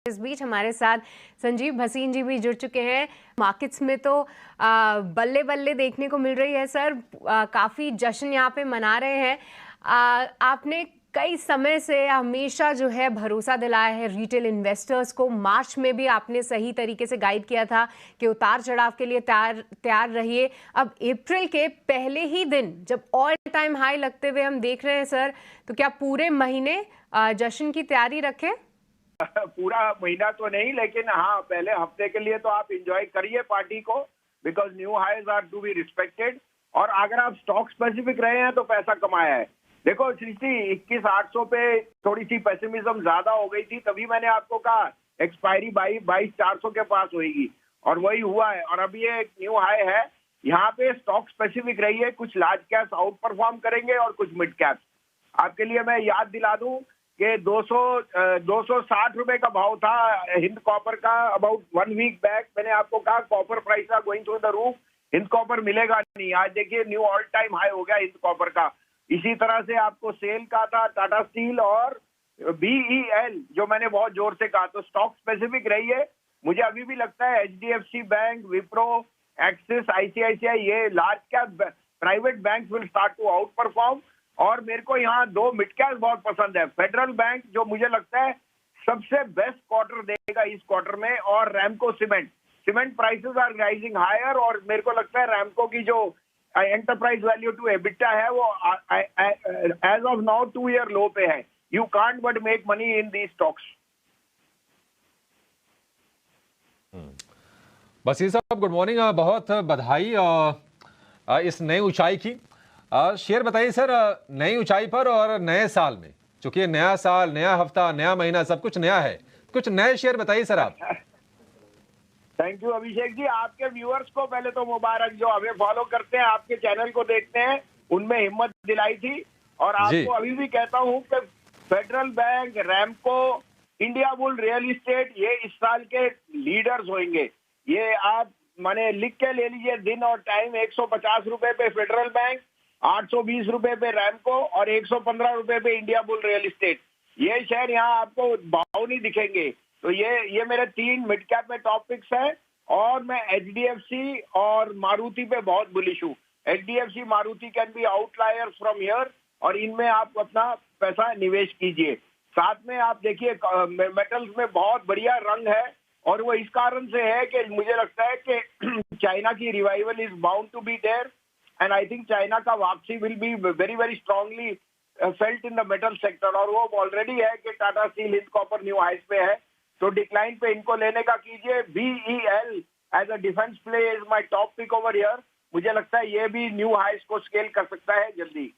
इस बीच हमारे साथ संजीव भसीन जी भी जुड़ चुके हैं। मार्केट्स में तो बल्ले बल्ले देखने को मिल रही है सर। काफी जश्न यहाँ पे मना रहे हैं। आपने कई समय से हमेशा जो है भरोसा दिलाया है रिटेल इन्वेस्टर्स को। मार्च में भी आपने सही तरीके से गाइड किया था कि उतार चढ़ाव के लिए तैयार रहिए। अब अप्रैल के पहले ही दिन जब ऑल टाइम हाई लगते हुए हम देख रहे हैं सर, तो क्या पूरे महीने जश्न की तैयारी रखें? पूरा महीना तो नहीं, लेकिन हाँ, पहले हफ्ते के लिए तो आप एंजॉय करिए पार्टी को, because new highs are to be respected. और अगर आप स्टॉक स्पेसिफिक रहे हैं तो पैसा कमाया है। देखो सृष्टि, 21,800 पे थोड़ी सी पेसिमिज्म ज्यादा हो गई थी, तभी मैंने आपको कहा एक्सपायरी 22,400 के पास होगी, और वही हुआ है। और अभी ये एक न्यू हाई है। यहाँ पे स्टॉक स्पेसिफिक रही है, कुछ लार्ज कैप्स आउट परफॉर्म करेंगे और कुछ मिड कैप्स। आपके लिए मैं याद दिला दूं कि 260 रुपए का भाव था हिंद कॉपर का अबाउट 1 वीक बैक। मैंने आपको कहा copper prices are going through the roof, Hind copper मिलेगा नहीं। आज देखिए न्यू ऑल टाइम हाई हो गया हिंद कॉपर का। इसी तरह से आपको सेल का था टाटा स्टील और बीईएल, जो मैंने बहुत जोर से कहा। तो स्टॉक स्पेसिफिक रही है। मुझे अभी भी लगता है HDFC bank, Wipro, Axis, ICICI, ये large cap private bank will start to outperform. और मेरे को यहाँ दो मिड कैप बहुत पसंद है। फेडरल बैंक, जो मुझे लगता है सबसे बेस्ट क्वार्टर देगा इस क्वार्टर में, और Ramco cement prices are rising higher. और मेरे को लगता है रैमको की जो एंटरप्राइज वैल्यू टू एबिटा है वो as of now 2 year low पे है। You can't but make money in the stocks. Basir साहब, गुड मॉर्निंग। बहुत बधाई इस नई ऊंचाई की। शेयर बताइए सर, नई ऊंचाई पर और नए साल में, चूंकि नया साल, नया हफ्ता, नया महीना, सब कुछ नया है, कुछ नए शेयर बताइए सर आप। Thank you Abhishek ji. आपके व्यूअर्स को पहले तो मुबारक, जो हमें फॉलो करते हैं, आपके चैनल को देखते हैं, उनमें हिम्मत दिलाई थी। और आपको अभी भी कहता हूं कि federal bank, Ramco, India bull real estate, ये इस साल के लीडर्स होंगे। ये आप माने लिख के ले लीजिए दिन और टाइम। 150 रुपए पे फेडरल बैंक, 820 रुपए पे रैमको और 115 रुपए पे इंडिया बुल रियल एस्टेट। ये शेयर यहाँ आपको भाव नहीं दिखेंगे। तो ये मेरे 3 मिड कैप में टॉप पिक्स है। और मैं एचडीएफसी और मारुति पे बहुत बुलिश हूँ। HDFC, Maruti can be outliers from here, और इनमें आप अपना पैसा निवेश कीजिए। साथ में आप देखिए मेटल्स में बहुत बढ़िया रंग है, और वो इस कारण से है कि मुझे लगता है कि चाइना की revival is bound to be there, and I think China का वापसी will be very very strongly felt in the metal sector. और वो ऑलरेडी है कि Tata steel, Hind copper new highs पे है। तो डिक्लाइन पे इनको लेने का कीजिए। BEL as a defence play is my top pick over here. मुझे लगता है ये भी न्यू हाइस को स्केल कर सकता है जल्दी।